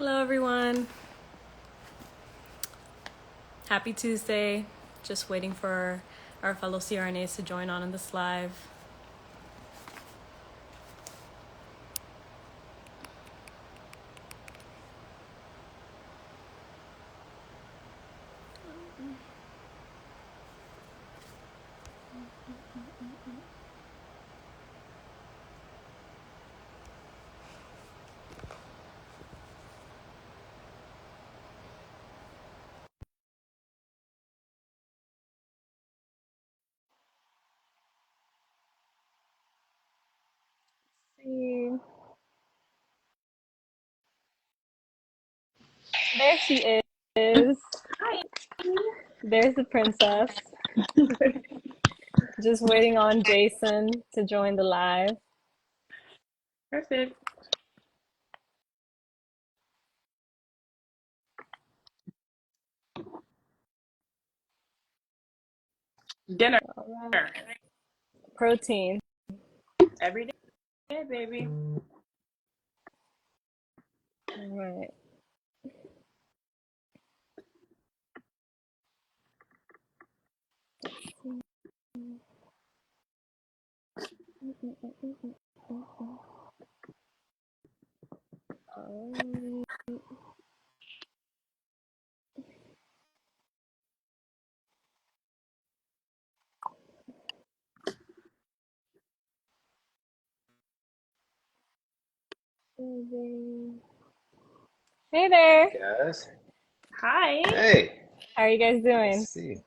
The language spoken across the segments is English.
Hello, everyone. Happy Tuesday. Just waiting for our fellow CRNAs to join on in this live. See. There she is. Hi. There's the princess. Just waiting on Jason to join the live. Perfect. Dinner All right. Protein. every day, baby. All right. Hey there. Guys. Hi. Hey, How are you guys nice doing? to see you.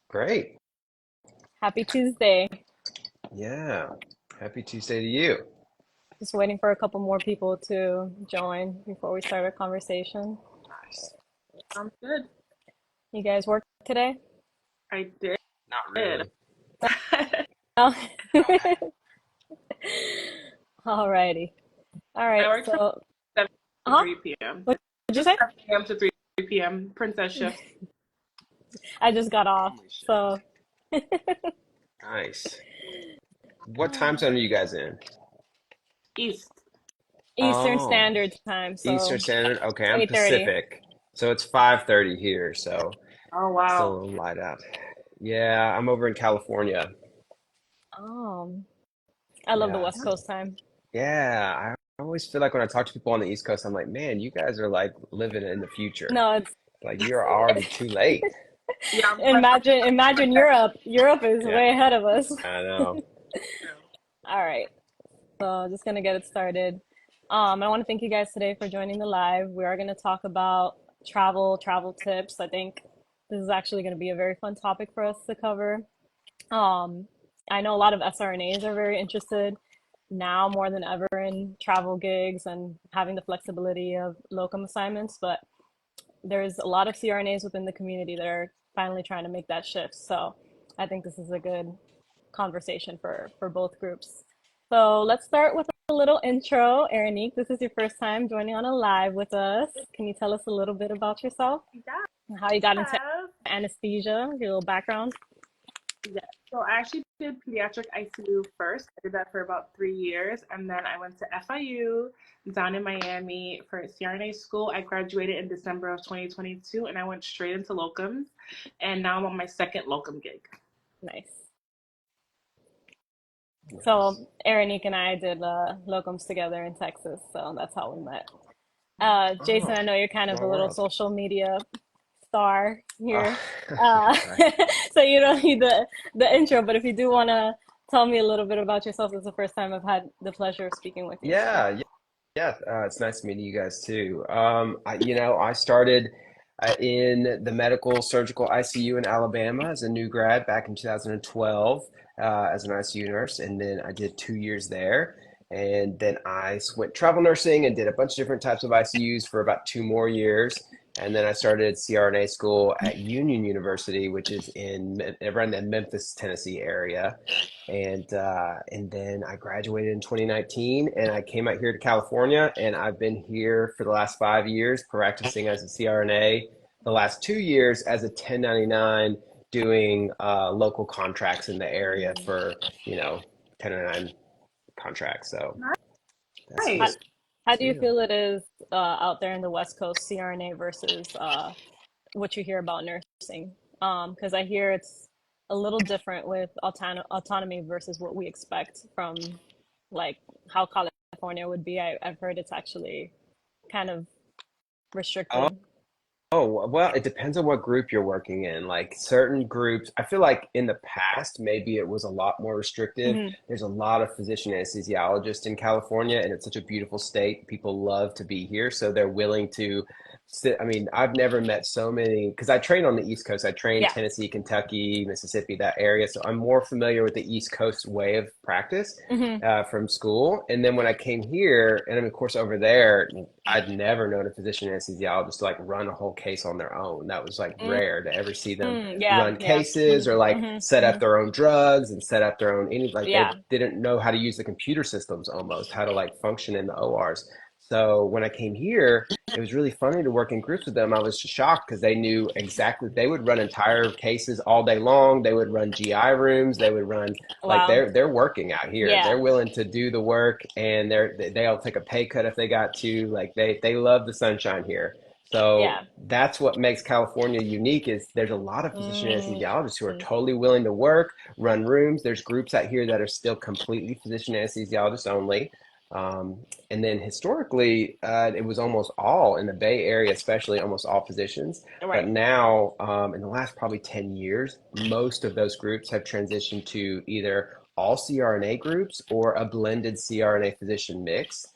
Great. Happy Tuesday. Yeah. Happy Tuesday to you. Just waiting for a couple more people to join before we start our conversation. Nice. Sounds good. You guys work today? I did. Not really. No. No. Alrighty. All I right. worked from So, 7 to huh? 3 p.m. What'd you Just say? 7 a.m. to 3 p.m. Princess shift. I just got off. Family So, shift. Nice. What time zone are you guys in? East. Eastern Oh, Standard Time. Eastern So, Standard. Okay, I'm 8:30. Pacific. So it's 5:30 here, so Oh, still a wow. little light out. Yeah, I'm over in California. Um, I love the Yeah. West Coast time. Yeah, I always feel like when I talk to people on the East Coast, I'm like, man, you guys are like living in the future. No, it's Like you're already too late. Yeah, I'm fresh off imagine the Europe. Europe is Yeah, way ahead of us. I know. All right. So, just gonna get it started. I want to thank you guys today for joining the live. We are gonna talk about travel tips. I think this is actually gonna be a very fun topic for us to cover. Um, I know a lot of SRNAs are very interested now more than ever in travel gigs and having the flexibility of locum assignments, but there's a lot of CRNAs within the community that are finally trying to make that shift. So I think this is a good conversation for both groups. So let's start with a little intro. Aaronique, this is your first time joining on a live with us. Can you tell us a little bit about yourself? How you got into Yeah. anesthesia, your little background? Yeah. So I actually did pediatric ICU first. I did that for about 3 years, and then I went to FIU down in Miami for CRNA school. I graduated in December of 2022, and I went straight into locums, and now I'm on my second locum gig. Nice. So Nice. Aaronique and I did locums together in Texas, so that's how we met. Jason, Oh, I know you're kind of a small little world. social media star Oh, here, yeah, uh, right. so you don't need the intro. But if you do want to tell me a little bit about yourself, it's the first time I've had the pleasure of speaking with you. So Yeah, yeah, yeah. It's nice meeting you guys too. I started in the medical surgical ICU in Alabama as a new grad back in 2012 as an ICU nurse, and then I did 2 years there. And then I went travel nursing and did a bunch of different types of ICUs for about 2 more years. And then I started CRNA school at Union University, which is in around the Memphis, Tennessee area. And then I graduated in 2019, and I came out here to California, and I've been here for the last 5 years practicing as a CRNA. The last 2 years as a 1099, doing local contracts in the area for 1099 contracts. So that's how, Nice. just. How do you too. feel it is out there in the West Coast, CRNA versus what you hear about nursing? Because I hear it's a little different with autonomy versus what we expect from like how California would be. I've heard it's actually kind of restricted. Oh, well, it depends on what group you're working in. Like certain groups, I feel like in the past, maybe it was a lot more restrictive. Hmm. There's a lot of physician anesthesiologists in California, and it's such a beautiful state. People love to be here, so they're willing to sit. I mean, I've never met so many, because I train on the East Coast. I train Yeah. Tennessee, Kentucky, Mississippi, that area. So I'm more familiar with the East Coast way of practice Hmm. from school. And then when I came here, and of course over there, I'd never known a physician anesthesiologist to like run a whole case on their own. That was like rare to ever see them Yeah. run Yeah. cases or like Hmm. set Hmm. up their own drugs and set up their own any like they Yeah. didn't know how to use the computer systems almost, how to like function in the ORs. So when I came here, it was really funny to work in groups with them. I was shocked because they knew exactly they would run entire cases all day long. They would run GI rooms. They would run like Wow. they're working out here. Yeah. They're willing to do the work and they'll take a pay cut if they got to. Like they love the sunshine here. So Yeah. that's what makes California unique is there's a lot of physician Mm. anesthesiologists who are totally willing to work, run rooms. There's groups out here that are still completely physician anesthesiologists only. Um, and then historically, it was almost all in the Bay Area, especially almost all physicians. But Right. now, in the last probably 10 years, most of those groups have transitioned to either all CRNA groups or a blended CRNA physician mix.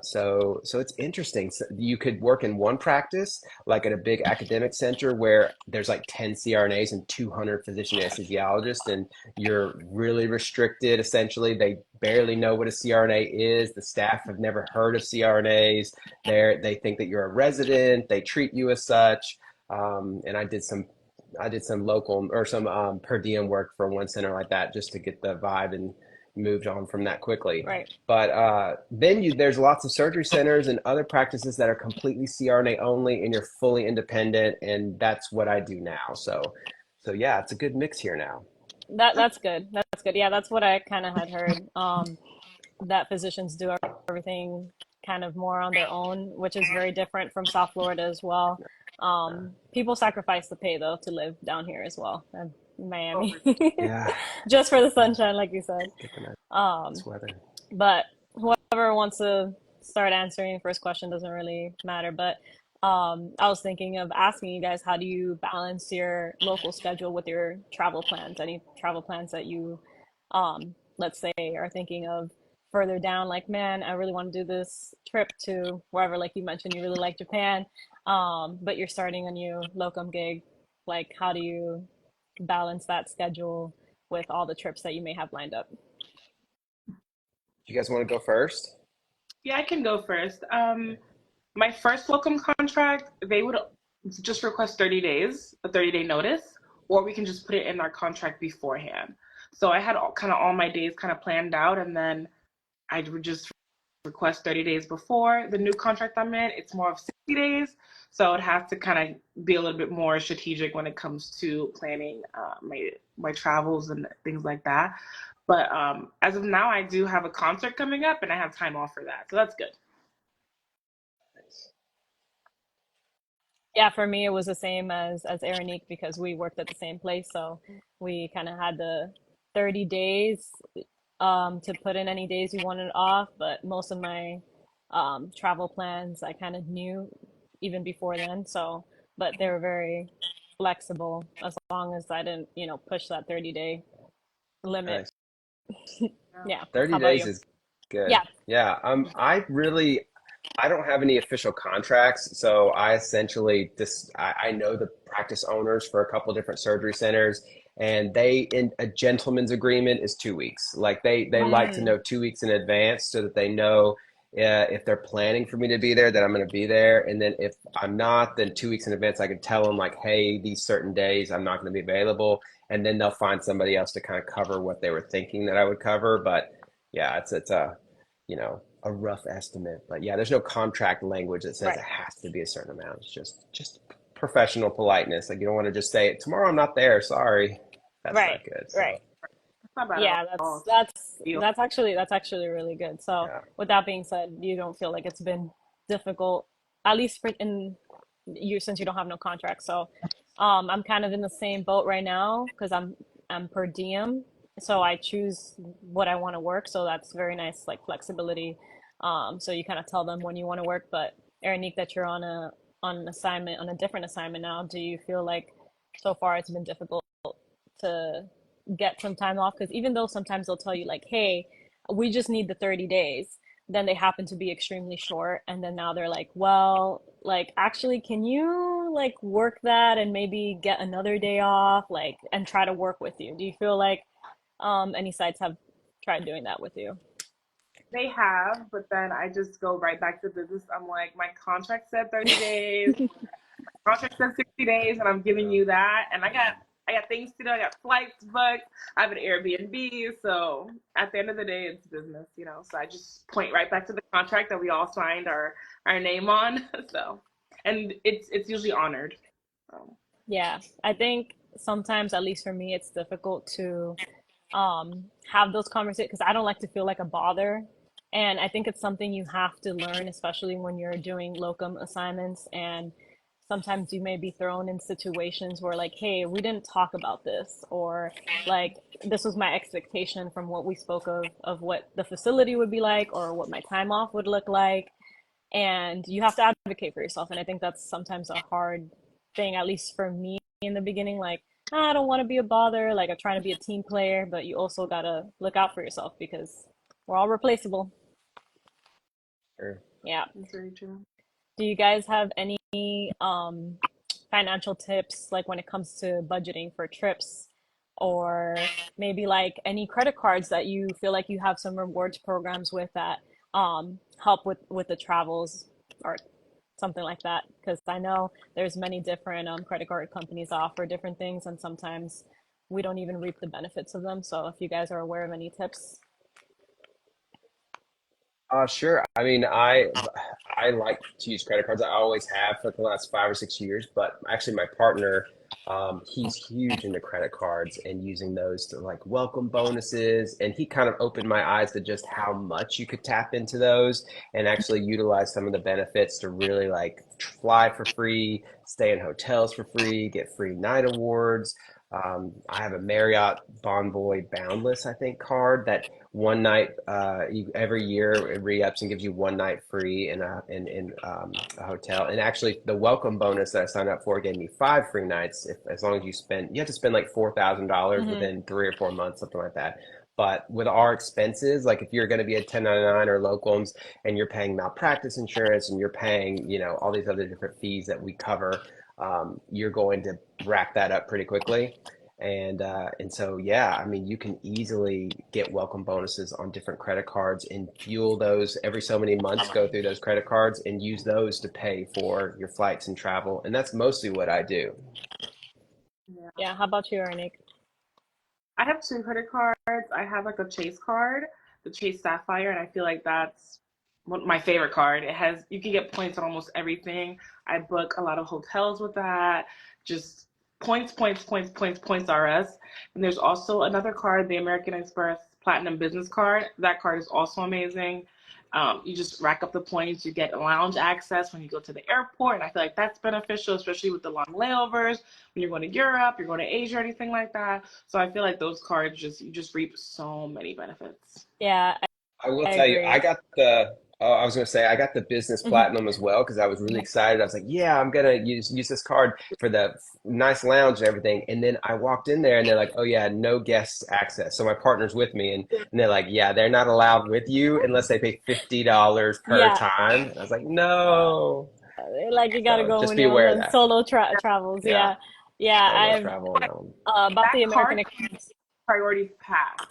So it's interesting. So you could work in one practice, like at a big academic center where there's like 10 CRNAs and 200 physician anesthesiologists, and you're really restricted. Essentially, they barely know what a CRNA is. The staff have never heard of CRNAs. They think that you're a resident. They treat you as such. And I did some local or some per diem work for one center like that just to get the vibe and moved on from that quickly. Right. But then there's lots of surgery centers and other practices that are completely CRNA only, and you're fully independent, and that's what I do now. So yeah, it's a good mix here now. That's good. That's good. Yeah, that's what I kind of had heard. That physicians do everything kind of more on their own, which is very different from South Florida as well. People sacrifice the pay though to live down here as well, in Oh, Miami, for Yeah, just for the sunshine, like you said. get the Um, nice weather. but whoever wants to start answering the first question doesn't really matter. But I was thinking of asking you guys, how do you balance your local schedule with your travel plans? Any travel plans that you, let's say, are thinking of further down? Like, man, I really want to do this trip to wherever. Like you mentioned, you really like Japan, but you're starting a new locum gig. Like, how do you balance that schedule with all the trips that you may have lined up? You guys want to go first? yeah, I can go first. My first locum contract, they would just request 30 days, a 30-day notice, or we can just put it in our contract beforehand. So I had all my days kind of planned out, and then I would just request 30 days before. The new contract I'm in, it's more of 60 days. So I'd have to kind of be a little bit more strategic when it comes to planning my travels and things like that. But as of now, I do have a concert coming up, and I have time off for that. So that's good. Yeah, for me it was the same as Aaronique because we worked at the same place, so we kind of had the 30 days to put in any days you wanted off, but most of my travel plans I kind of knew even before then, so but they were very flexible as long as I didn't, push that 30-day limit. Nice. Yeah. How 30 about days you? is good. Yeah. Yeah. I don't have any official contracts, so I essentially just I know the practice owners for a couple different surgery centers, and they in a gentleman's agreement is 2 weeks. Like they like to Mm, know 2 weeks in advance so that they know if they're planning for me to be there, that I'm going to be there, and then if I'm not, then 2 weeks in advance I can tell them like, hey, these certain days I'm not going to be available, and then they'll find somebody else to kind of cover what they were thinking that I would cover. But yeah, it's a a rough estimate. But yeah, there's no contract language that says right. it has to be a certain amount. It's just professional politeness. Like you don't want to just say tomorrow I'm not there. Sorry, that's Right. not good. So Right. not bad at Yeah, all. Deal. that's actually really good. So Yeah. with that being said, you don't feel like it's been difficult, at least for in you since you don't have no contract. So I'm kind of in the same boat right now because I'm per diem. So I choose what I want to work. So that's very nice, like flexibility. So you kind of tell them when you want to work. But Aaronique, that you're on an assignment, on a different assignment now, do you feel like so far it's been difficult to get some time off? Because even though sometimes they'll tell you like, hey, we just need the 30 days, then they happen to be extremely short, and then now they're like, well, like actually can you like work that and maybe get another day off, like, and try to work with you? Do you feel like any sites have tried doing that with you? They have, but then I just go right back to business. I'm like, my contract said 30 days, contract said 60 days, and I'm giving you that. And I got things to do. I got flights booked. I have an Airbnb. So at the end of the day, it's business, you know. So I just point right back to the contract that we all signed our name on. So, and it's usually honored. So. Yeah, I think sometimes, at least for me, it's difficult to have those conversations because I don't like to feel like a bother. And I think it's something you have to learn, especially when you're doing locum assignments. And sometimes you may be thrown in situations where, like, hey, we didn't talk about this, or like, this was my expectation from what we spoke of what the facility would be like, or what my time off would look like. And you have to advocate for yourself. And I think that's sometimes a hard thing, at least for me in the beginning. Like, "Ah, I don't want to be a bother. Like, I'm trying to be a team player, but you also gotta look out for yourself because we're all replaceable." Sure. Yeah. That's very true. Do you guys have any financial tips, like when it comes to budgeting for trips, or maybe like any credit cards that you feel like you have some rewards programs with that help with the travels or something like that? Because I know there's many different credit card companies that offer different things, and sometimes we don't even reap the benefits of them. So if you guys are aware of any tips. Sure. I mean, I like to use credit cards. I always have for the last 5 or 6 years. But actually, my partner, he's huge into credit cards and using those to like welcome bonuses. And he kind of opened my eyes to just how much you could tap into those and actually utilize some of the benefits to really like fly for free, stay in hotels for free, get free night awards. I have a Marriott Bonvoy Boundless, I think, card that one night every year it re-ups and gives you one night free in a hotel. And actually, the welcome bonus that I signed up for gave me 5 free nights if as long as you have to spend like $4,000 Hmm. within 3 or 4 months, something like that. But with our expenses, like if you're going to be a 1099 or locums and you're paying malpractice insurance and you're paying, all these other different fees that we cover, you're going to rack that up pretty quickly. And so yeah, I mean you can easily get welcome bonuses on different credit cards and fuel those every so many months, go through those credit cards and use those to pay for your flights and travel. And that's mostly what I do. Yeah. Yeah. How about you, Arnick? I have two credit cards. I have like a Chase card, the Chase Sapphire, and I feel like that's my favorite card. It has you can get points on almost everything. I book a lot of hotels with that. Just points, points, points, points, points RS. And there's also another card, the American Express Platinum Business Card. That card is also amazing. You just rack up the points. You get lounge access when you go to the airport, and I feel like that's beneficial, especially with the long layovers when you're going to Europe, you're going to Asia, or anything like that. So I feel like those cards you just reap so many benefits. Yeah, I will I tell you, agree. I was going to say, I got the business Hmm. platinum as well because I was really excited. I was like, yeah, I'm going to use this card for the nice lounge and everything. And then I walked in there and they're like, oh yeah, no guest access. So my partner's with me and they're like, yeah, they're not allowed with you unless they pay $50 per Yeah, time. I was like, no. like you gotta So go just when be you're on aware of the that. solo travels. Yeah, Yeah, yeah. solo I've travel on that one. about the That American card Express. priority pass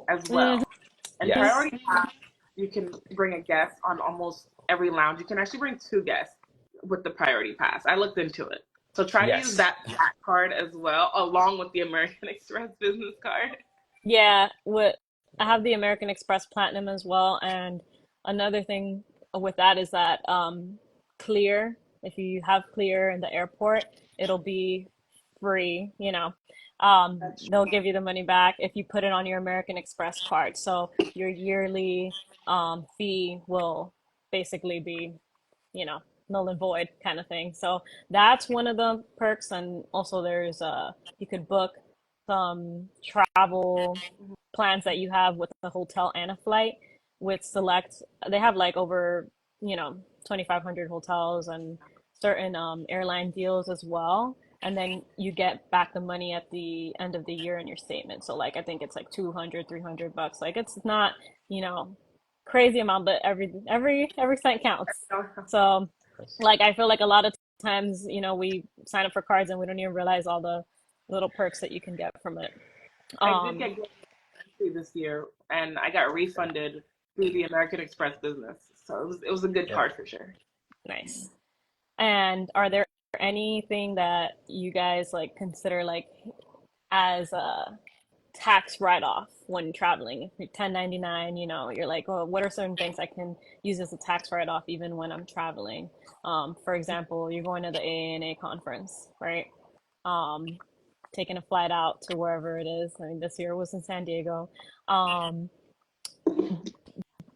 as Mhm. well. And Yes. priority pass, you can bring a guest on almost every lounge. You can actually bring two guests with the priority pass. I looked into it. So try to use Yes. that card as well, along with the American Express business card. Yeah, what I have the American Express Platinum as well, and another thing with that is that Clear, if you have Clear in the airport, it'll be free, That's they'll true. give you the money back if you put it on your American Express card. So your yearly fee will basically be, you know, null and void kind of thing. So that's one of the perks. And also there's you could book some travel plans that you have with a hotel and a flight with select, they have like over, 2,500 hotels and certain airline deals as well. And then you get back the money at the end of the year in your statement. So like I think it's like 200, $300. Like it's not, you know, crazy amount, but every cent counts. So like I feel like a lot of times, we sign up for cards and we don't even realize all the little perks that you can get from it. I did Um, get good this year, and I got refunded through the American Express business, so it was a good Yeah. card for sure. nice. And are there anything that you guys like consider like as a tax write-off when traveling? If you're 1099, you're like, oh, what are certain things I can use as a tax write-off even when I'm traveling? For example, you're going to the AANA conference, right? Um, Taking a flight out to wherever it is. I mean, this year was in San Diego. Um,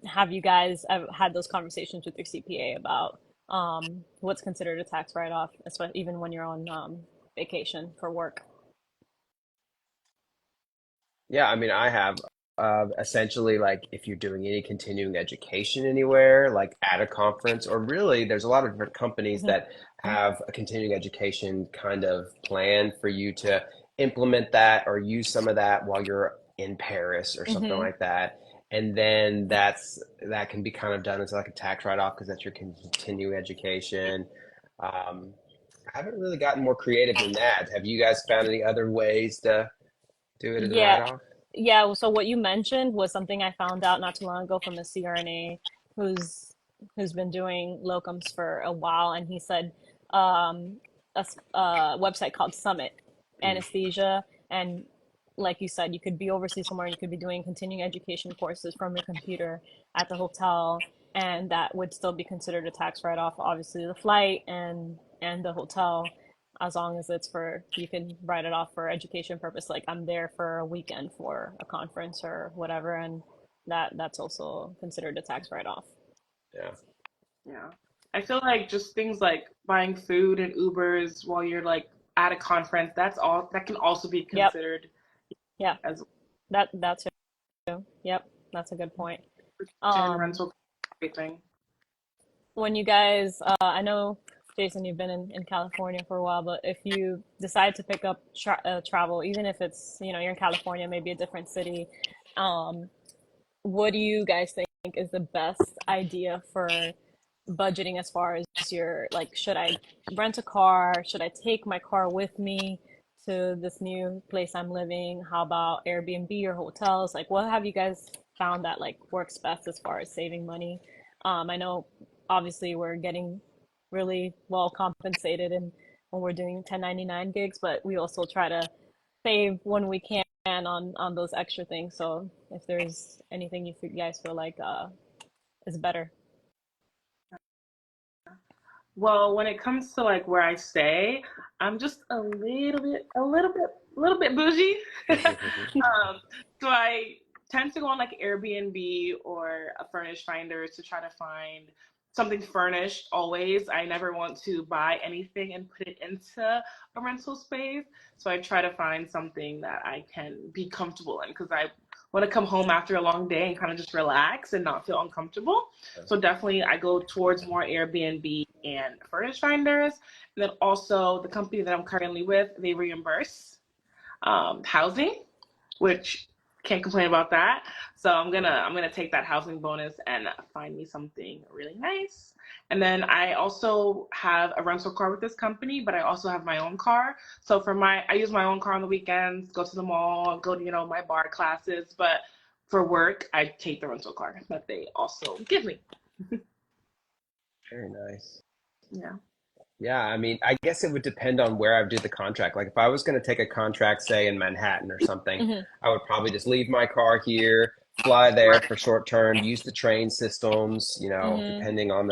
have you guys had those conversations with your CPA about what's considered a tax write-off, especially even when you're on vacation for work? Yeah, I mean, I have essentially like if you're doing any continuing education anywhere, like at a conference, or really, there's a lot of different companies Hmm. that have a continuing education kind of plan for you to implement that or use some of that while you're in Paris or something Hmm. like that. And then that can be kind of done as like a tax write-off because that's your continuing education. Um, I haven't really gotten more creative than that. Have you guys found any other ways to do it as a Yeah, write-off? yeah. So what you mentioned was something I found out not too long ago from a CRNA who's who's been doing locums for a while, and he said a website called Summit Mm. Anesthesia, and like you said, you could be overseas somewhere, and you could be doing continuing education courses from your computer at the hotel, and that would still be considered a tax write-off. Obviously, the flight and the hotel, as long as it's for, you can write it off for education purpose, like I'm there for a weekend for a conference or whatever, and that's also considered a tax write-off. Yeah. Yeah, I feel like just things like buying food and Ubers while you're like at a conference, that's all that can also be Yep. considered Yeah. as That's true. Yep, that's a good point. gym um rental, everything. when you guys I know, Jason, you've been in California for a while, but if you decide to pick up travel, even if it's, you're in California, maybe a different city, um what do you guys think is the best idea for budgeting as far as your, like, should I rent a car? Should I take my car with me to this new place I'm living? How about Airbnb or hotels? Like, what have you guys found that like works best as far as saving money? I know obviously we're getting really well compensated and when we're doing 1099 gigs, but we also try to save when we can on those extra things. So if there's anything you guys feel like is better. Well, when it comes to like where I stay, I'm just a little bit bougie. So I tend to go on like Airbnb or a furnished finder to try to find something furnished always. I never want to buy anything and put it into a rental space. So I try to find something that I can be comfortable in because I want to come home after a long day and kind of just relax and not feel uncomfortable. So definitely I go towards more Airbnb and furnished finders. And then also the company that I'm currently with, they reimburse housing, which can't complain about that. So I'm gonna take that housing bonus and find me something really nice. And then I also have a rental car with this company, but I also have my own car. So I use my own car on the weekends, go to the mall, go to my bar classes. But for work, I take the rental car that they also give me. Very nice. Yeah. Yeah, I mean, I guess it would depend on where I would do the contract. Like if I was going to take a contract, say in Manhattan or something, Hmm. I would probably just leave my car here, fly there for short term, use the train systems, Hmm. depending on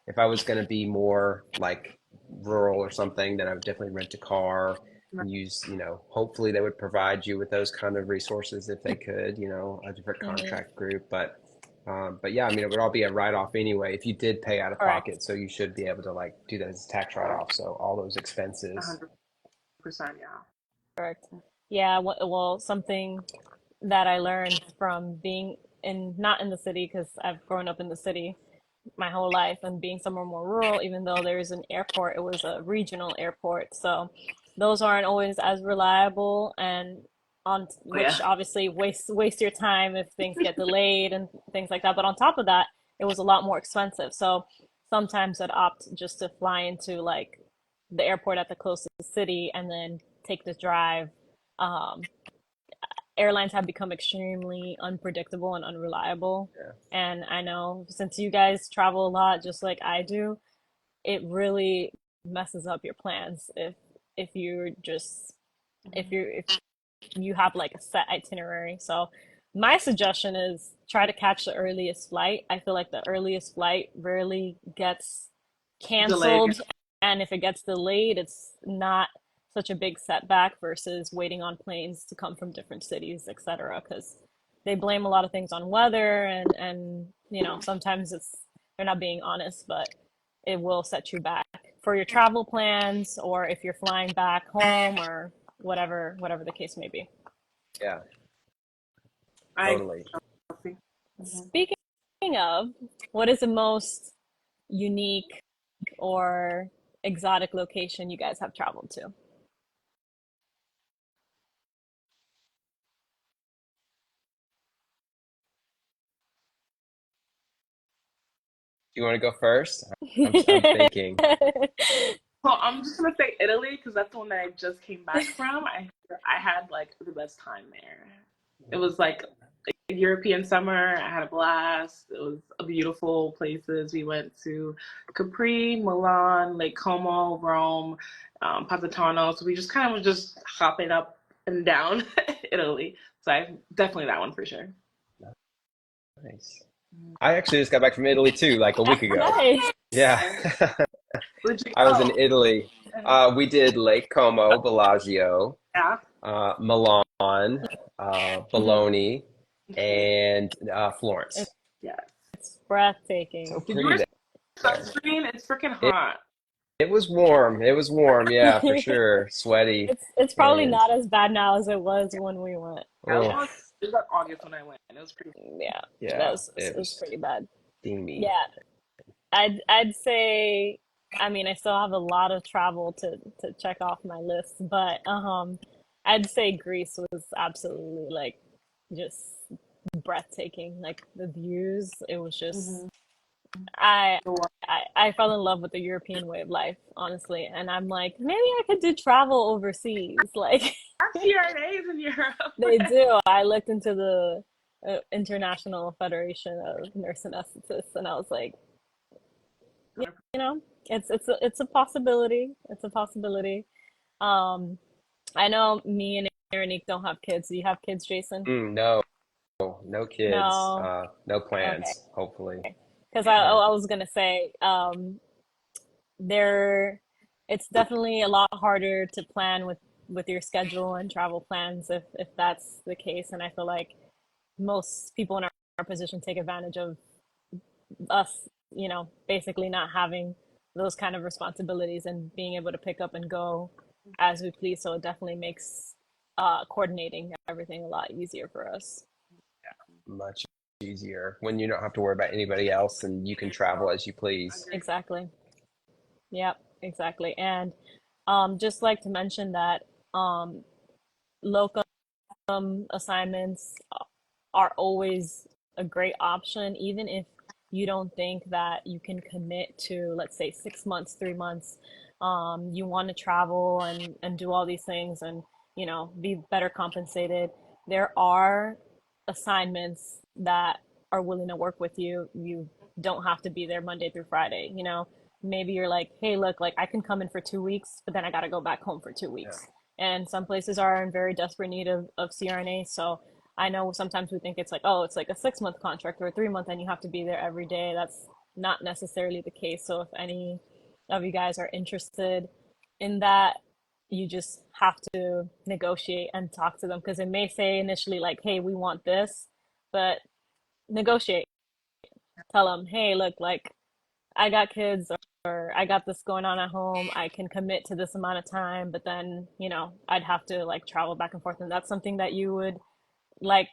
if I was going to be more like rural or something, then I would definitely rent a car. and use, hopefully they would provide you with those kind of resources if they could, a different Hmm. contract group. But yeah, I mean, it would all be a write-off anyway if you did pay out of Correct. pocket. So you should be able to like do that as a tax write-off. So all those expenses. 100%, yeah. Correct. Yeah, well, something that I learned from being not in the city, because I've grown up in the city my whole life, and being somewhere more rural, even though there's an airport, it was a regional airport. So those aren't always as reliable, and on Oh, yeah. which obviously waste your time if things get delayed and things like that. But on top of that, it was a lot more expensive. So sometimes I'd opt just to fly into like the airport at the closest city and then take the drive. Um, Airlines have become extremely unpredictable and unreliable. Yeah. And I know since you guys travel a lot, just like I do, it really messes up your plans if you're just if you have like a set itinerary. So my suggestion is try to catch the earliest flight. I feel like the earliest flight rarely gets Delayed. canceled, and if it gets delayed, it's not such a big setback versus waiting on planes to come from different cities, etc. Because they blame a lot of things on weather, and sometimes it's they're not being honest, but it will set you back for your travel plans, or if you're flying back home, or whatever the case may be. Yeah, I totally. agree. Mhm. Speaking of, what is the most unique or exotic location you guys have traveled to? Do you want to go first? I'm thinking. Well, I'm just gonna say Italy because that's the one that I just came back from. I had like the best time there. It was like a European summer. I had a blast. It was beautiful places. We went to Capri, Milan, Lake Como, Rome, Positano. So we just kind of was just hopping up and down Italy. So I definitely that one for sure. Nice. I actually just got back from Italy too, like a week ago. Nice. Yeah. Where'd you I was in go? Italy. We did Lake Como, Bellagio, Yeah. Milan, Hmm. Bologna, and It's Florence. Yeah. So breathtaking. Did you pretty wear there. sunscreen? It's freaking It, hot. it was warm. It was warm, yeah, for sure. Sweaty. It's probably And not as bad now as it was when we went. oh, It was like August when I went. And it was pretty. Yeah, yeah, it it was was pretty bad. steamy. Yeah, I'd say, I mean, I still have a lot of travel to check off my list, but I'd say Greece was absolutely like just breathtaking. Like the views, it was just Mm-hmm. I I fell in love with the European way of life, honestly, and I'm like, maybe I could do travel overseas. Like CRNAs in Europe. they do. I looked into the International Federation of Nurse Anesthetists, and I was like, you know, it's a possibility. It's a possibility. Um, I know me and Aaronique don't have kids. Do you have kids, Jason? No, no kids, No. no Okay. plans, hopefully. Because Yeah. I was gonna say, there, it's definitely a lot harder to plan with your schedule and travel plans if that's the case. And I feel like most people in our position take advantage of us, basically not having those kind of responsibilities and being able to pick up and go as we please. So it definitely makes coordinating everything a lot easier for us. Much easier when you don't have to worry about anybody else and you can travel as you please. Agree. Exactly. Yep, exactly. And just like to mention that locum assignments are always a great option, even if you don't think that you can commit to, let's say, 6 months, 3 months. You want to travel and do all these things and, be better compensated. There are assignments that are willing to work with you. You don't have to be there Monday through Friday. Maybe you're like, hey, look, like I can come in for 2 weeks, but then I got to go back home for two Yeah. weeks. And some places are in very desperate need of CRNA. So I know sometimes we think it's like, oh, it's like a 6 month contract or a 3 month and you have to be there every day. That's not necessarily the case. So if any of you guys are interested in that, you just have to negotiate and talk to them because it may say initially like, hey, we want this, but negotiate. Tell them, hey, look, like I got kids or I got this going on at home. I can commit to this amount of time, but then, I'd have to like travel back and forth. And that's something that you would like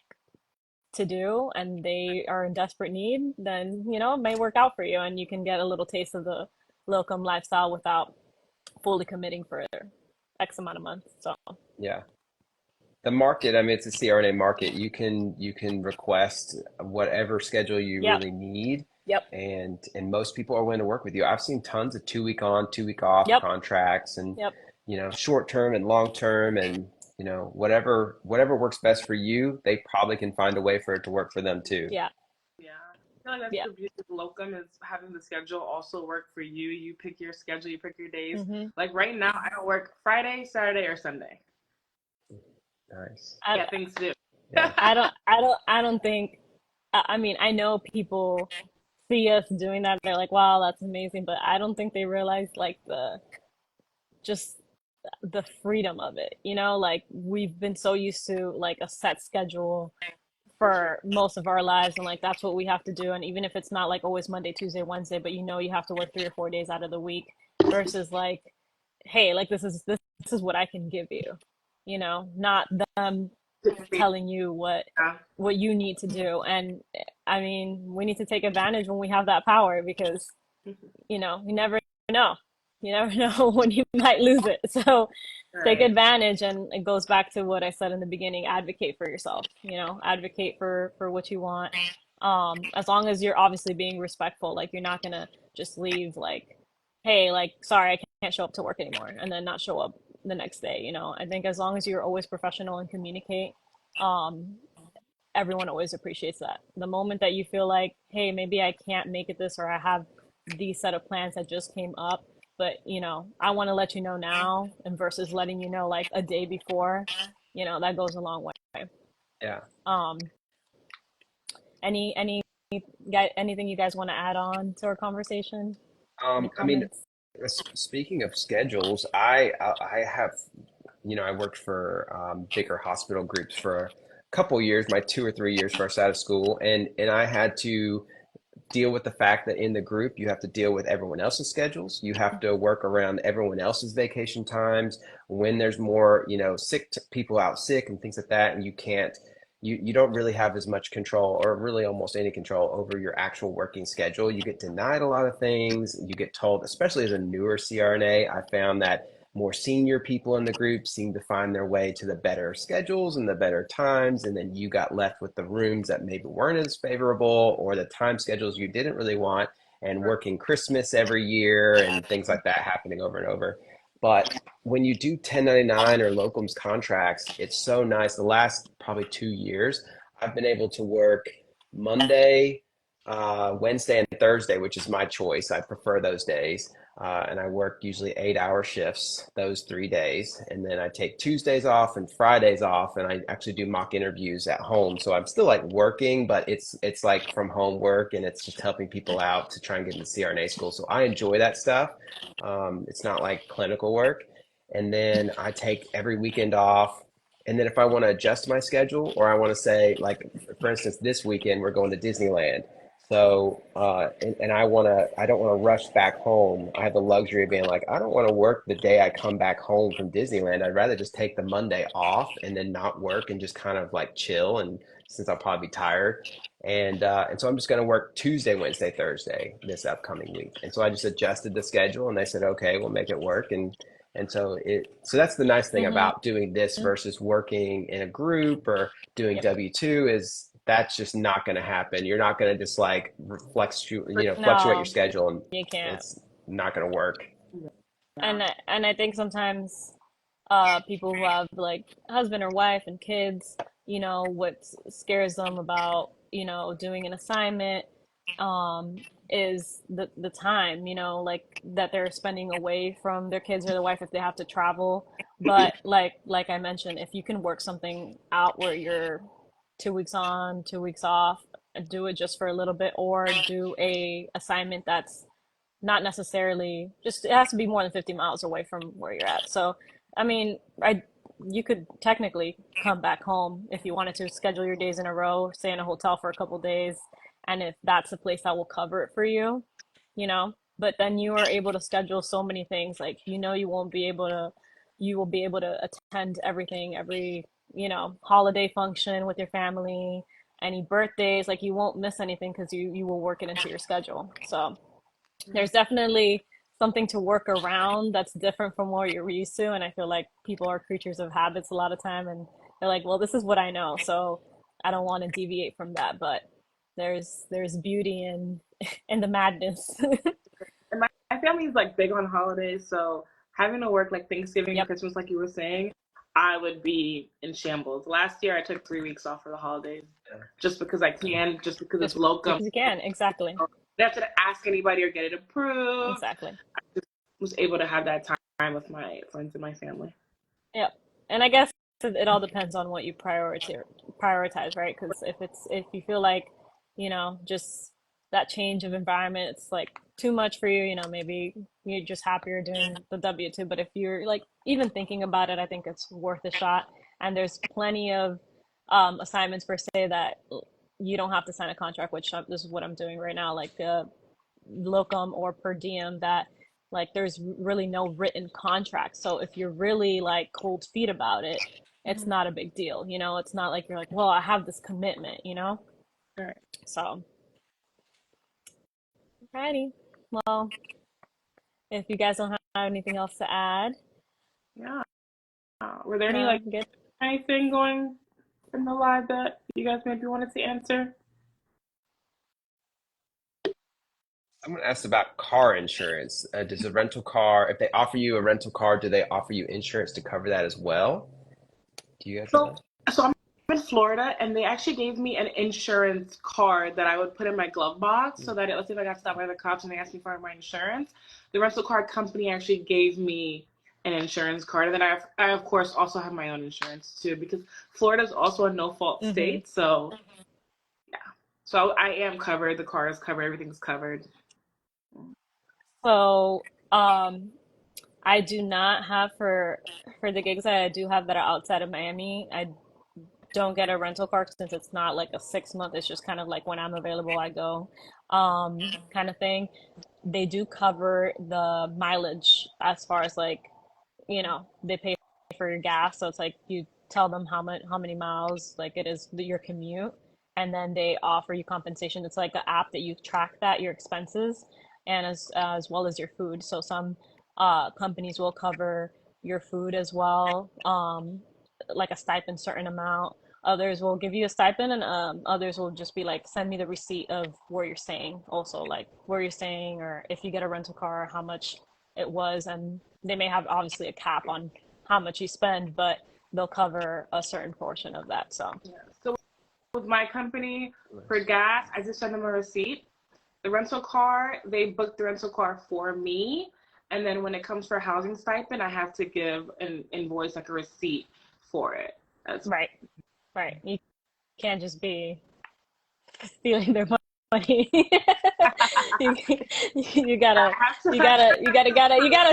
to do and they are in desperate need, then, it may work out for you and you can get a little taste of the locum lifestyle without fully committing for X amount of months. So, Yeah. The market, I mean, it's a CRNA market. You can request whatever schedule you yep, really need, yep, and most people are willing to work with you. I've seen tons of 2 week on, 2 week off yep, contracts, and yep, short term and long term, and whatever works best for you, they probably can find a way for it to work for them too. yeah, Yeah. I feel like that's yeah. the beauty of locum is having the schedule also work for you. You pick your schedule, you pick your days. hmm Like right now, I don't work Friday, Saturday, or Sunday. Nice. I, Yeah, things to do. Yeah. I don't think, I mean, I know people see us doing that. They're like, wow, that's amazing. But I don't think they realize like just the freedom of it, like we've been so used to like a set schedule For sure. for most of our lives and like that's what we have to do, and even if it's not like always Monday, Tuesday, Wednesday, but you have to work 3 or 4 days out of the week versus like, hey, like this is what I can give you, not them telling you Yeah. what you need to do. And I mean, we need to take advantage when we have that power because you never know. You never know when you might lose it. So take Right. advantage, and it goes back to what I said in the beginning, advocate for yourself, advocate for what you want. As long as you're obviously being respectful, like you're not gonna just leave like, hey, like sorry, I can't show up to work anymore and then not show up the next day. I think as long as you're always professional and communicate, um, everyone always appreciates that. The moment that you feel like, hey, maybe I can't make it this, or I have these set of plans that just came up, but I want to let you know now, and versus letting you know like a day before, that goes a long way. Yeah. Um, any guy, anything you guys want to add on to our conversation? Any I mean, comments? speaking of schedules, I have, I worked for bigger hospital groups for a couple years, my 2 or 3 years first out of school, and I had to deal with the fact that in the group you have to deal with everyone else's schedules. You have to work around everyone else's vacation times when there's more, people out sick and things like that, and you don't really have as much control or really almost any control over your actual working schedule. You get denied a lot of things. You get told, especially as a newer CRNA, I found that more senior people in the group seem to find their way to the better schedules and the better times. And then you got left with the rooms that maybe weren't as favorable or the time schedules you didn't really want, and working Christmas every year and things like that happening over and over. But when you do 1099 or locums contracts, it's so nice. The last probably 2 years, I've been able to work Monday, Wednesday, and Thursday, which is my choice. I prefer those days. And I work usually 8 hour shifts those 3 days. And then I take Tuesdays off and Fridays off. And I actually do mock interviews at home. So I'm still like working, but it's like from home work, and it's just helping people out to try and get into CRNA school. So I enjoy that stuff. It's not like clinical work. And then I take every weekend off. And then if I want to adjust my schedule, or I want to say, like, for instance, this weekend we're going to Disneyland. So, and I don't want to rush back home. I have the luxury of being like, I don't want to work the day I come back home from Disneyland. I'd rather just take the Monday off and then not work and just kind of like chill. And since I'll probably be tired, and so I'm just going to work Tuesday, Wednesday, Thursday this upcoming week. And so I just adjusted the schedule, and they said, okay, we'll make it work. So that's the nice thing Mm-hmm. about doing this versus working in a group or doing Yep. W-2 is that's just not going to happen. You're not going to just like fluctuate your No, schedule, and you can't. it's not going to work. Yeah. And I think sometimes people who have like husband or wife and kids, what scares them about, doing an assignment um is the time, like that they're spending away from their kids or their wife if they have to travel. But like I mentioned, if you can work something out where you're 2 weeks on, 2 weeks off, do it just for a little bit, or do a assignment that's not necessarily just, it has to be more than 50 miles away from where you're at. So I mean, you could technically come back home if you wanted to schedule your days in a row, stay in a hotel for a couple days, and if that's a place that will cover it for you, you know. But then you are able to schedule so many things. Like, you will be able to attend everything, every, holiday function with your family, any birthdays. Like, you won't miss anything because you will work it into your schedule. So there's definitely something to work around that's different from what you're used to. And I feel like people are creatures of habits a lot of time, and they're like, well, this is what I know, so I don't want to deviate from that. But there's beauty in the madness. And my family's like big on holidays, so having to work like Thanksgiving and Yep. Christmas, like you were saying, I would be in shambles. Last year, I took 3 weeks off for the holidays just because I can, just because it's Just locum. because you can. Exactly. I have to ask anybody or get it approved. Exactly. I just was able to have that time with my friends and my family. Yep. And I guess it all depends on what you prioritize, right? Because if you feel like, just that change of environment, it's like too much for you, maybe you're just happier doing the W-2. But if you're like even thinking about it, I think it's worth a shot. And there's plenty of assignments per se that you don't have to sign a contract, which this is what I'm doing right now, like locum or per diem, that like there's really no written contract. So if you're really like cold feet about it, it's not a big deal. It's not like you're like, well, I have this commitment. Right. So, alrighty. Well, if you guys don't have anything else to add, Yeah. Were there any like good. anything going in the live that you guys maybe wanted to answer? Someone asked about car insurance. Does a rental car, if they offer you a rental car, do they offer you insurance to cover that as well? Do you guys know? So I'm in Florida, and they actually gave me an insurance card that I would put in my glove box so that let's say if I got stopped by the cops and they asked me for my insurance, the rental car company actually gave me an insurance card. And then I of course also have my own insurance too, because Florida is also a no-fault state. So yeah, so I am covered. The car is covered. Everything's covered. So, I do not have for the gigs that I do have that are outside of Miami. I don't get a rental car since it's not like a 6 month. It's just kind of like when I'm available, I go, kind of thing. They do cover the mileage as far as like, they pay for your gas. So it's like you tell them how many miles like it is your commute, and then they offer you compensation. It's like an app that you track that your expenses, and as well as your food. So some companies will cover your food as well, like a stipend, certain amount. Others will give you a stipend, and others will just be like, send me the receipt of where you're staying. Also, like where you're staying, or if you get a rental car, how much it was, and they may have obviously a cap on how much you spend, but they'll cover a certain portion of that. So Yeah. So with my company for gas, I just send them a receipt. The rental car, they book the rental car for me. And then when it comes for housing stipend, I have to give an invoice, like a receipt for it. right, you can't just be stealing their money. you, you gotta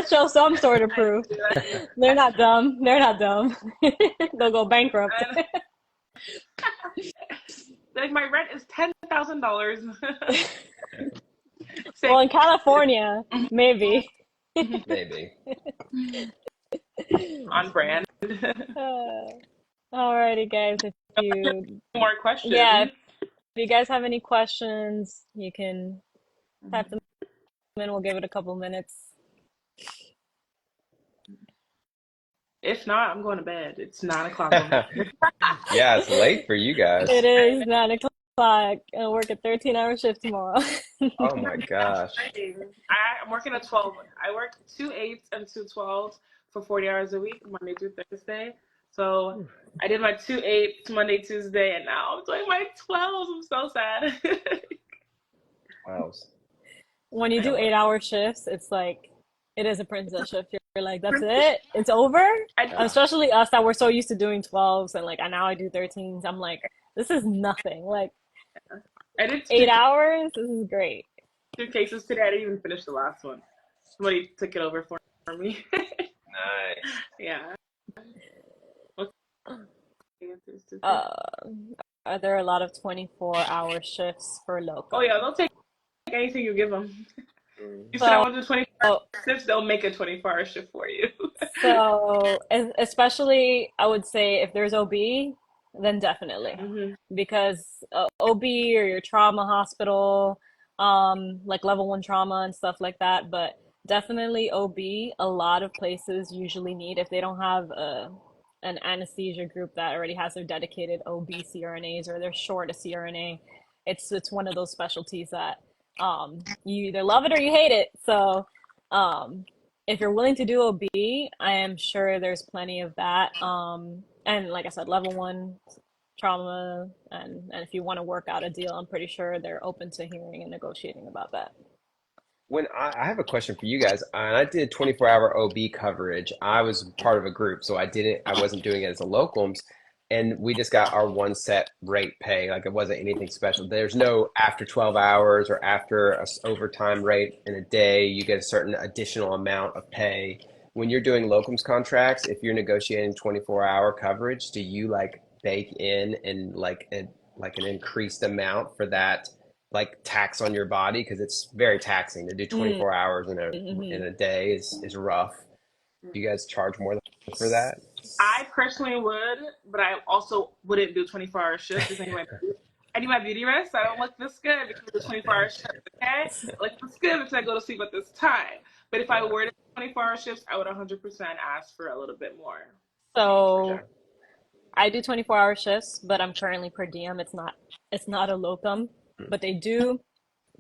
show some sort of proof. They're not dumb. They'll go bankrupt. Like my rent is $10,000. Well, in California, maybe. Maybe. On brand. Alrighty, guys. If you More questions. Yeah, if you guys have any questions, you can type them in. We'll give it a couple minutes. If not, I'm going to bed. It's 9 o'clock. Yeah, it's late for you guys. It is 9 o'clock. I'll work a 13-hour shift tomorrow. Oh my gosh. I'm working a 12. I work 2 8s and 2 12s for 40 hours a week, Monday through Thursday. So I did my 2 8s Monday, Tuesday, and now I'm doing my 12s. I'm so sad. Wow. When you do 8-hour shifts, it's like, it is a princess shift. You're like, that's it? It's over? Especially us that we're so used to doing 12s, and like, and now I do 13s. I'm like, this is nothing. Like, I did 8 hours? This is great. 2 cases today. I didn't even finish the last one. Somebody took it over for me. Nice. Yeah. Okay, answers to this. Uh, are there a lot of 24-hour shifts for Oh yeah, locum? they'll take anything you give them. You said I So, want to do 24 shifts, they'll make a 24-hour shift for you. especially I would say if there's OB, then definitely. hmm Because OB or your trauma hospital, like level one trauma and stuff like that, but definitely OB, a lot of places usually need, if they don't have an anesthesia group that already has their dedicated OB CRNAs or they're short a CRNA, it's one of those specialties that you either love it or you hate it. So um, if you're willing to do OB, I am sure there's plenty of that. And like I said, level one trauma, and if you want to work out a deal, I'm pretty sure they're open to hearing and negotiating about that. When I have a question for you guys, and I did 24-hour OB coverage. I was part of a group, so I wasn't doing it as a locums, and we just got our one set rate pay. Like it wasn't anything special. There's no after 12 hours or after overtime rate in a day. You get a certain additional amount of pay. When you're doing locums contracts, if you're negotiating 24-hour coverage, do you like bake in and like an increased amount for that? Like tax on your body because it's very taxing to do Mm, 24 hours in mhm. a day is rough. Do you guys charge more for that? I personally would, but I also wouldn't do 24-hour shifts because I need my beauty rest. I don't look this good because of the 24-hour shift, okay? I look this good because I go to sleep at this time. But if I Yeah. were to do 24-hour shifts, I would 100% ask for a little bit more Okay. So I do 24-hour shifts, but I'm currently per diem. It's not a locum, but they do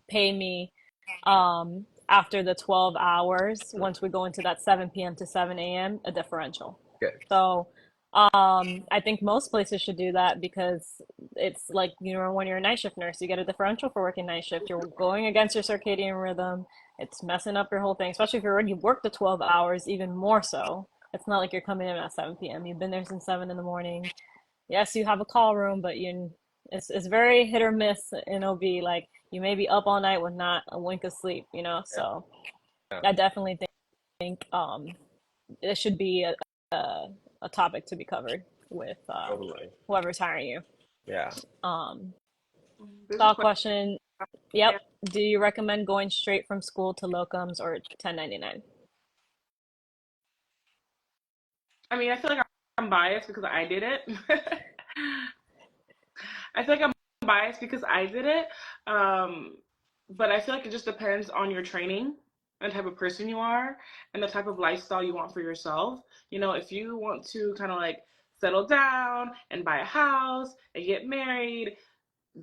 pay me after the 12 hours once we go into that 7 p.m. to 7 a.m. a differential. Good. So I think most places should do that because it's like, when you're a night shift nurse, you get a differential for working night shift. You're going against your circadian rhythm. It's messing up your whole thing, especially if you already worked the 12 hours, even more so. It's not like you're coming in at 7 p.m. You've been there since 7 in the morning. Yes, you have a call room, but it's very hit or miss in OB. Like you may be up all night with not a wink of sleep. Yeah. So Yeah. I definitely think it should be a topic to be covered with Totally. whoever's hiring you. Yeah. Um, This is Thought question. question. Yep. Do you recommend going straight from school to locums or 1099? I mean, I feel like I'm biased because I did it. I feel like I'm biased because I did it. Um, but I feel like it just depends on your training and the type of person you are and the type of lifestyle you want for yourself. If you want to kind of like settle down and buy a house and get married,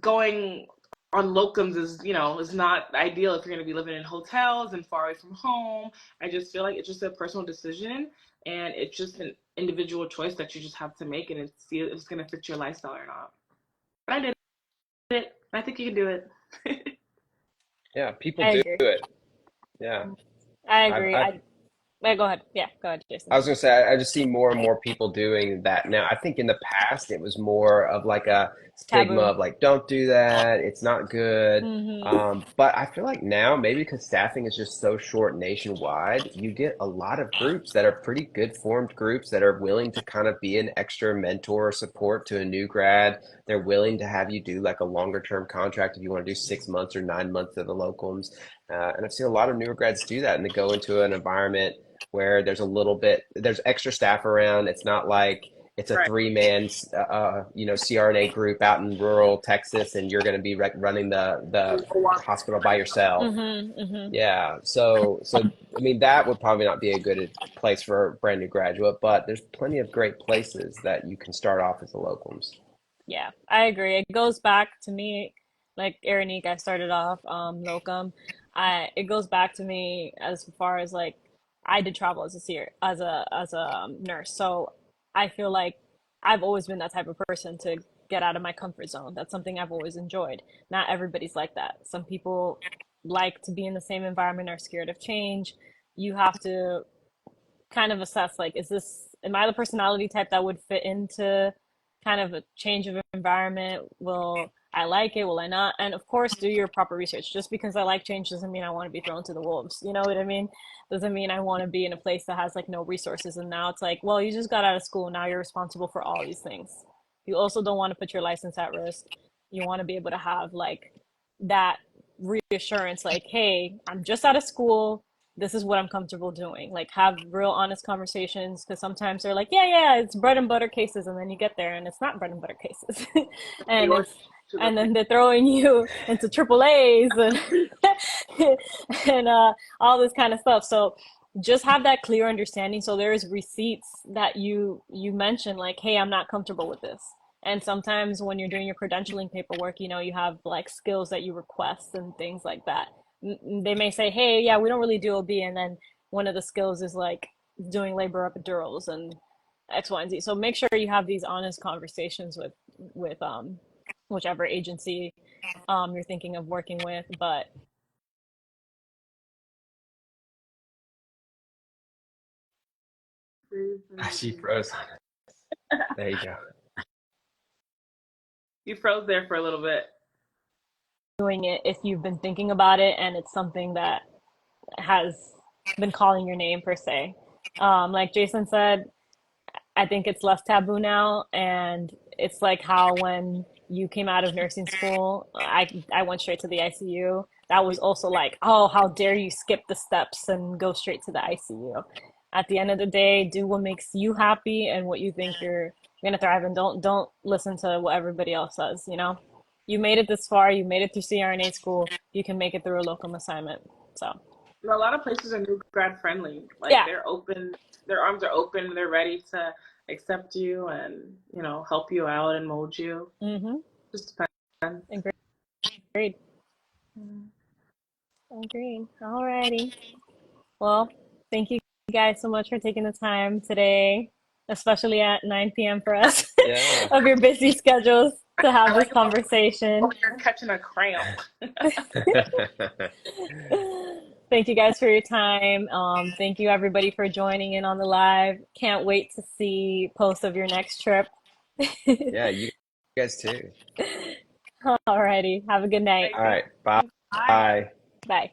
going on locums is not ideal if you're going to be living in hotels and far away from home. I just feel like it's just a personal decision and it's just an individual choice that you just have to make and see if it's going to fit your lifestyle or not. But I did it. I think you can do it. Yeah. People I do agree. it. Yeah. I I've agree. I've Yeah, go ahead. Yeah, go ahead, Jason. I was gonna say I just see more and more people doing that now. I think in the past it was more of like a stigma Taboo. of like don't do that, it's not good. Mm-hmm. But I feel like now maybe because staffing is just so short nationwide, you get a lot of groups that are pretty good formed groups that are willing to kind of be an extra mentor or support to a new grad. They're willing to have you do like a longer term contract if you want to do 6 months or 9 months of the locums. And I've seen a lot of newer grads do that and they go into an environment where there's extra staff around. It's not like it's a Right. three-man, CRNA group out in rural Texas, and you're going to be running the hospital by yourself. Mm-hmm. Mm-hmm. Yeah, so I mean that would probably not be a good place for a brand new graduate, but there's plenty of great places that you can start off as a locums. Yeah, I agree. It goes back to me, like Aaronique, I started off locum. It goes back to me as far as like I did travel as a nurse, so I feel like I've always been that type of person to get out of my comfort zone. That's something I've always enjoyed. Not everybody's like that. Some people like to be in the same environment, are scared of change. You have to kind of assess like, am I the personality type that would fit into kind of a change of environment? Will I like it, will I not? And of course, do your proper research. Just because I like change doesn't mean I want to be thrown to the wolves. You know what I mean? Doesn't mean I want to be in a place that has like no resources. And now it's like, well, you just got out of school. Now you're responsible for all these things. You also don't want to put your license at risk. You want to be able to have like that reassurance, like, hey, I'm just out of school. This is what I'm comfortable doing. Like, have real honest conversations, because sometimes they're like, yeah, it's bread and butter cases, and then you get there and it's not bread and butter cases, and Yours it's to and the then they're throwing you into triple A's and and all this kind of stuff. So just have that clear understanding. So there's receipts that you mention, like, hey, I'm not comfortable with this. And sometimes when you're doing your credentialing paperwork, you know, you have like skills that you request and things like that. They may say, hey, yeah, we don't really do OB. And then one of the skills is like doing labor epidurals and X, Y, and Z. So make sure you have these honest conversations with whichever agency you're thinking of working with. But She froze. There you go. You froze there for a little bit. doing it if you've been thinking about it and it's something that has been calling your name per se. Like Jason said, I think it's less taboo now, and it's like how when you came out of nursing school, I went straight to the ICU. That was also like, oh, how dare you skip the steps and go straight to the ICU. At the end of the day, do what makes you happy and what you think you're gonna thrive in. Don't listen to what everybody else says, you know? You made it this far, you made it through CRNA school, you can make it through a locum assignment. So A lot of places are new grad friendly. Like yeah. they're open, their arms are open, they're ready to accept you and, you know, help you out and mold you. Mm-hmm. Just depends. Agreed. Agreed. Alrighty. Well, thank you guys so much for taking the time today, especially at 9 p.m. for us Yeah. of your busy schedules to I have this like about conversation. over here catching a cramp. Thank you guys for your time. Thank you everybody for joining in on the live. Can't wait to see posts of your next trip. Yeah, you guys too. Alrighty. Have a good night. All right. Bye. Bye. Bye.